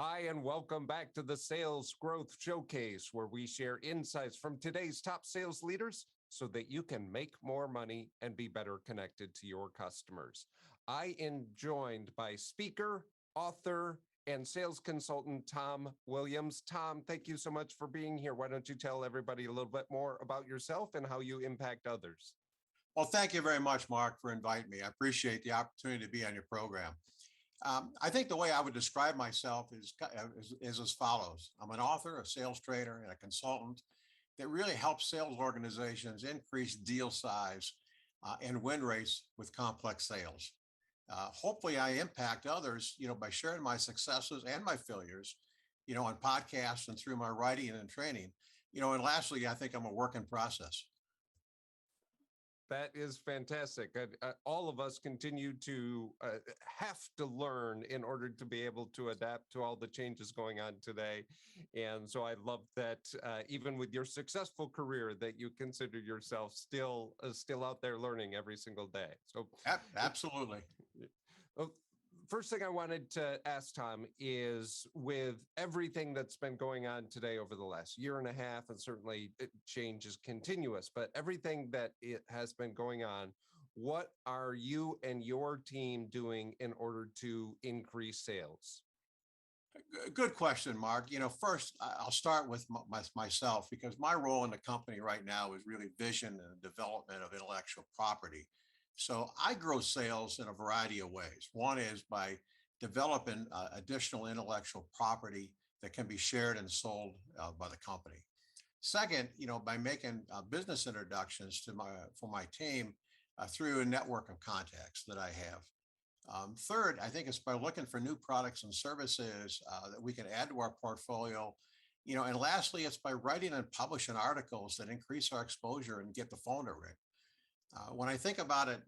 Hi, and welcome back to the Sales Growth Showcase, where we share insights from today's top sales leaders so that you can make more money and be better connected to your customers. I am joined by speaker, author, and sales consultant Tom Williams. Tom, thank you so much for being here. Why don't you tell everybody a little bit more about yourself and how you impact others? Well, thank you very much, Mark, for inviting me. I appreciate the opportunity to be on your program. I think the way I would describe myself is as follows. I'm an author, a sales trainer, and a consultant that really helps sales organizations increase deal size and win rates with complex sales. Hopefully, I impact others, by sharing my successes and my failures, on podcasts and through my writing and training. And lastly, I think I'm a work in process. That is fantastic. All of us continue to have to learn in order to be able to adapt to all the changes going on today. And so I love that even with your successful career, that you consider yourself still out there learning every single day. So Absolutely. well, first thing I wanted to ask Tom is with everything that's been going on today over the last year and a half, and certainly change is continuous, but everything that it has been going on, what are you and your team doing in order to increase sales? Good question, Mark. First, I'll start with myself because my role in the company right now is really vision and development of intellectual property. So I grow sales in a variety of ways. One is by developing additional intellectual property that can be shared and sold by the company. Second, by making business introductions for my team through a network of contacts that I have. Third, I think it's by looking for new products and services that we can add to our portfolio. And lastly, it's by writing and publishing articles that increase our exposure and get the phone to ring. When I think about it,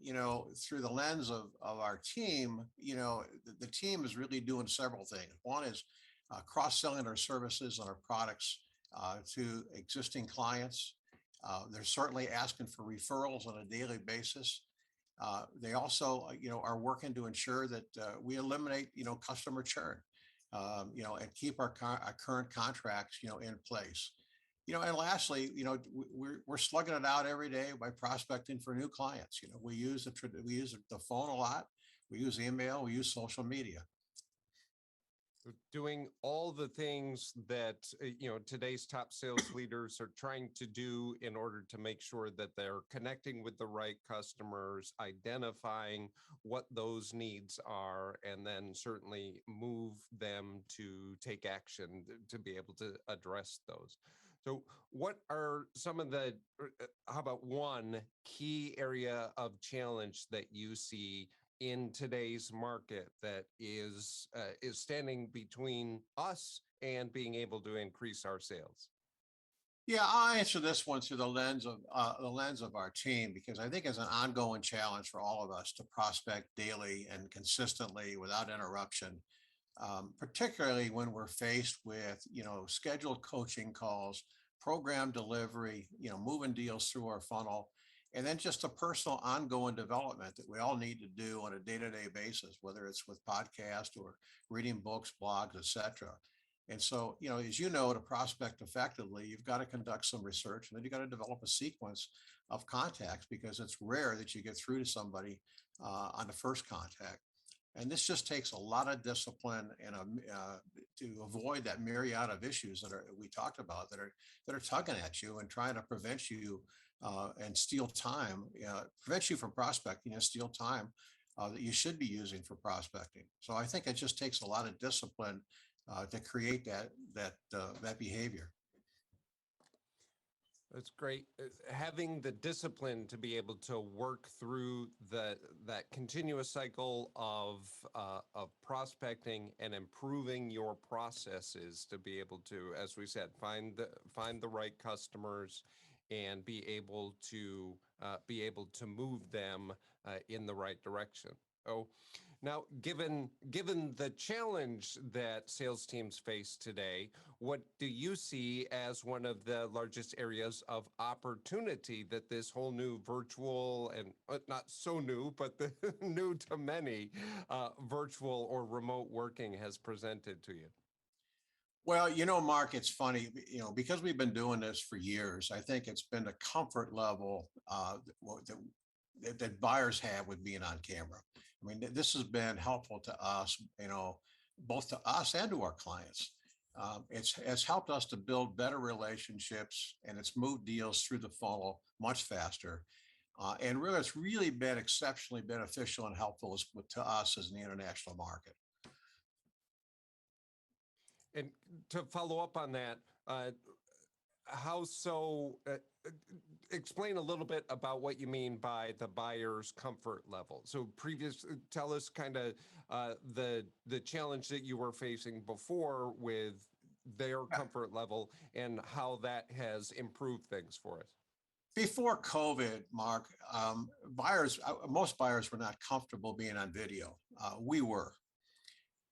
through the lens of our team, the team is really doing several things. One is cross-selling our services and our products to existing clients. They're certainly asking for referrals on a daily basis. They also, are working to ensure that we eliminate, customer churn, and keep our current contracts, in place. And lastly, we're slugging it out every day by prospecting for new clients. We use the phone a lot. We use email. We use social media. Doing all the things that today's top sales leaders are trying to do in order to make sure that they're connecting with the right customers, identifying what those needs are, and then certainly move them to take action to be able to address those. So what are some of the how about one key area of challenge that you see in today's market that is standing between us and being able to increase our sales? Yeah, I'll answer this one through the lens of our team because I think it's an ongoing challenge for all of us to prospect daily and consistently without interruption, particularly when we're faced with scheduled coaching calls, program delivery, moving deals through our funnel, and then just a personal ongoing development that we all need to do on a day-to-day basis, whether it's with podcast or reading books, blogs, etc. And so, as you know, to prospect effectively, you've got to conduct some research and then you got to develop a sequence of contacts because it's rare that you get through to somebody on the first contact. And this just takes a lot of discipline and to avoid that myriad of issues that we talked about that are tugging at you and trying to prevent you and steal time, prevent you from prospecting and steal time that you should be using for prospecting. So I think it just takes a lot of discipline to create that behavior. That's great. Having the discipline to be able to work through that continuous cycle of prospecting and improving your processes to be able to, as we said, find the right customers and be able to move them in the right direction. Oh, now, given the challenge that sales teams face today, what do you see as one of the largest areas of opportunity that this whole new virtual and not so new, but the new to many virtual or remote working has presented to you? Well, Mark, it's funny, because we've been doing this for years. I think it's been the comfort level that buyers have with being on camera. I mean, this has been helpful to us, both to us and to our clients. It's helped us to build better relationships, and it's moved deals through the funnel much faster. And really, it's really been exceptionally beneficial and helpful to us as an international market. And to follow up on that, uh, how so? Explain a little bit about what you mean by the buyer's comfort level. So, tell us kind of the challenge that you were facing before with their comfort level and how that has improved things for us. Before COVID, Mark, most buyers were not comfortable being on video. We were.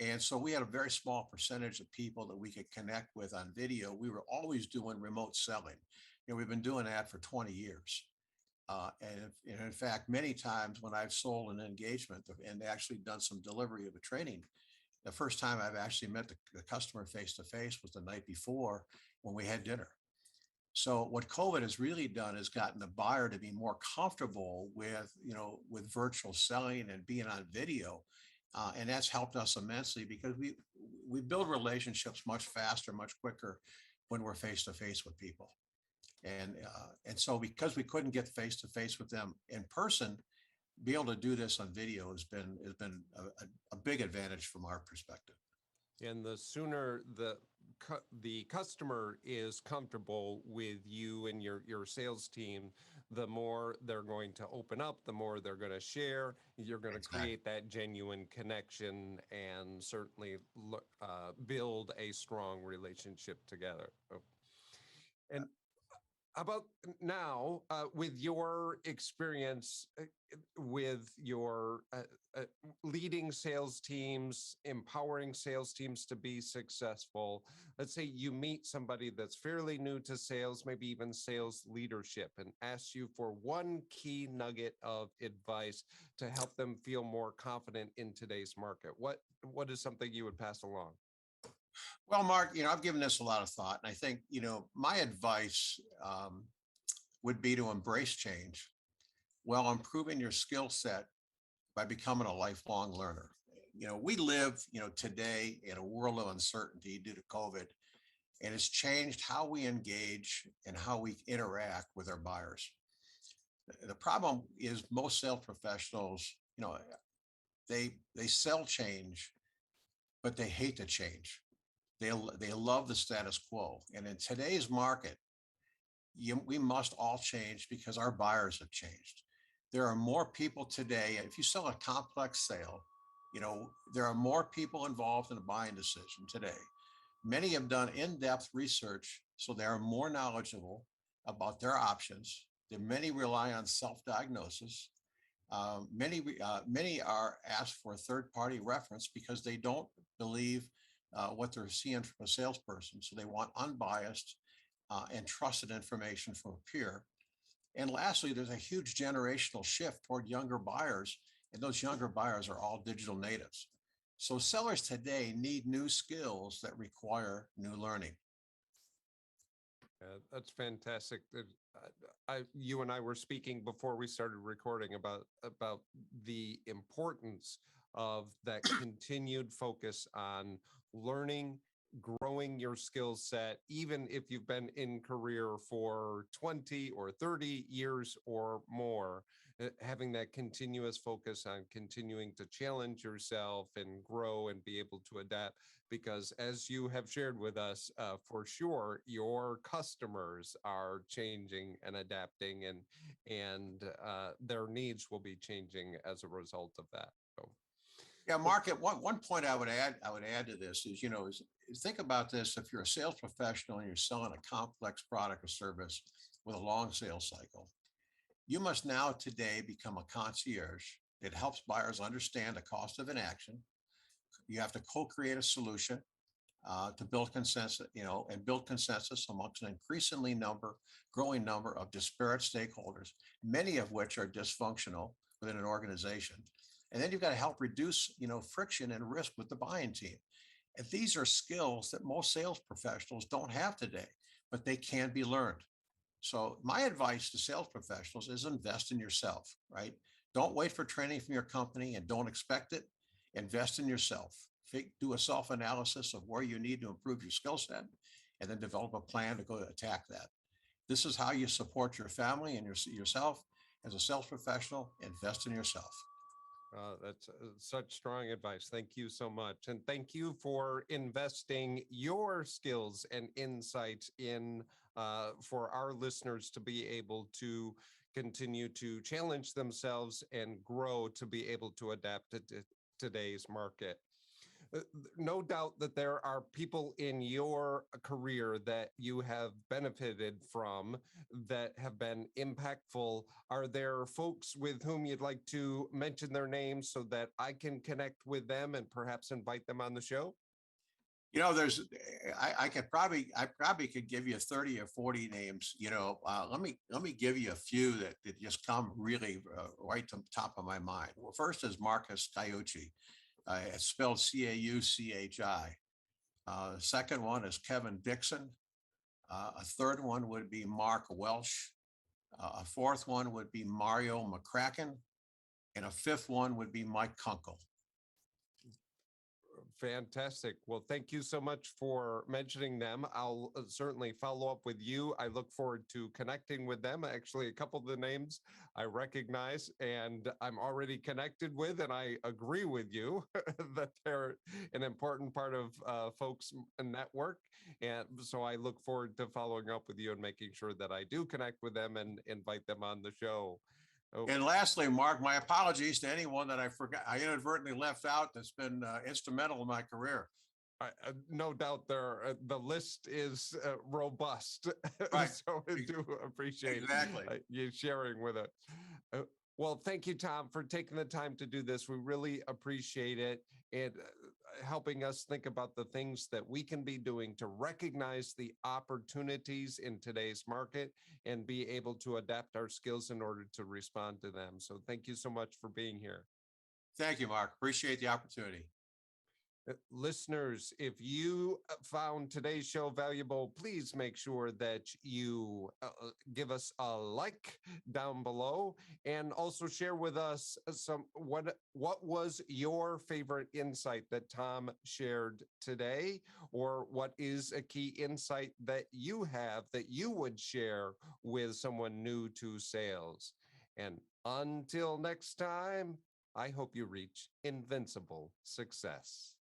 And so we had a very small percentage of people that we could connect with on video. We were always doing remote selling. We've been doing that for 20 years. And in fact, many times when I've sold an engagement and actually done some delivery of a training, the first time I've actually met the customer face to face was the night before when we had dinner. So what COVID has really done is gotten the buyer to be more comfortable with virtual selling and being on video, and that's helped us immensely because we build relationships much faster, much quicker when we're face to face with people. And so because we couldn't get face to face with them in person, be able to do this on video has been a big advantage from our perspective. And the sooner the customer is comfortable with you and your sales team, the more they're going to open up, the more they're going to share. You're going to Exactly. create that genuine connection and certainly build a strong relationship together. And about now, with your experience with your uh, leading sales teams, empowering sales teams to be successful, let's say you meet somebody that's fairly new to sales, maybe even sales leadership, and asks you for one key nugget of advice to help them feel more confident in today's market. What is something you would pass along? Well, Mark, I've given this a lot of thought, and I think, my advice would be to embrace change while improving your skill set by becoming a lifelong learner. We live, today in a world of uncertainty due to COVID, and it's changed how we engage and how we interact with our buyers. The problem is most sales professionals, they sell change, but they hate the change. They love the status quo. And in today's market, we must all change because our buyers have changed. There are more people today. If you sell a complex sale, there are more people involved in a buying decision today. Many have done in-depth research, so they are more knowledgeable about their options. Many rely on self-diagnosis. Many are asked for a third-party reference because they don't believe what they're seeing from a salesperson. So they want unbiased and trusted information from a peer. And lastly, there's a huge generational shift toward younger buyers, and those younger buyers are all digital natives. So sellers today need new skills that require new learning. That's fantastic. You and I were speaking before we started recording about the importance of that continued focus on learning, growing your skill set, even if you've been in career for 20 or 30 years or more, having that continuous focus on continuing to challenge yourself and grow and be able to adapt. Because as you have shared with us, for sure, your customers are changing and adapting, and their needs will be changing as a result of that. So, Yeah, Mark, at one point I would add to this is think about this. If you're a sales professional and you're selling a complex product or service with a long sales cycle, you must now today become a concierge that helps buyers understand the cost of inaction. You have to co-create a solution to build consensus, and build consensus amongst an growing number of disparate stakeholders, many of which are dysfunctional within an organization. And then you've got to help reduce, friction and risk with the buying team. And these are skills that most sales professionals don't have today, but they can be learned. So my advice to sales professionals is invest in yourself, right? Don't wait for training from your company and don't expect it. Invest in yourself. Do a self-analysis of where you need to improve your skill set and then develop a plan to go attack that. This is how you support your family and yourself as a sales professional. Invest in yourself. That's such strong advice. Thank you so much. And thank you for investing your skills and insights in for our listeners to be able to continue to challenge themselves and grow to be able to adapt to today's market. No doubt that there are people in your career that you have benefited from that have been impactful. Are there folks with whom you'd like to mention their names so that I can connect with them and perhaps invite them on the show? There's, I probably could give you 30 or 40 names. Let me give you a few that just come really right to the top of my mind. Well, first is Marcus Cauchi. It's spelled Cauchi. The second one is Kevin Dixon. A third one would be Mark Welsh. A fourth one would be Mario McCracken. And a fifth one would be Mike Kunkel. Fantastic. Well, thank you so much for mentioning them. I'll certainly follow up with you. I look forward to connecting with them. Actually, a couple of the names I recognize and I'm already connected with, and I agree with you that they're an important part of folks' network. And so I look forward to following up with you and making sure that I do connect with them and invite them on the show. Oh, And lastly, Mark, my apologies to anyone that I inadvertently left out that's been instrumental in my career. no doubt the list is robust. Right. So I do appreciate Exactly. you sharing with it. Well, thank you, Tom, for taking the time to do this. We really appreciate it and helping us think about the things that we can be doing to recognize the opportunities in today's market and be able to adapt our skills in order to respond to them. So thank you so much for being here. Thank you, Mark. Appreciate the opportunity. Listeners, if you found today's show valuable, please make sure that you give us a like down below and also share with us what was your favorite insight that Tom shared today, or what is a key insight that you have that you would share with someone new to sales. And until next time, I hope you reach invincible success.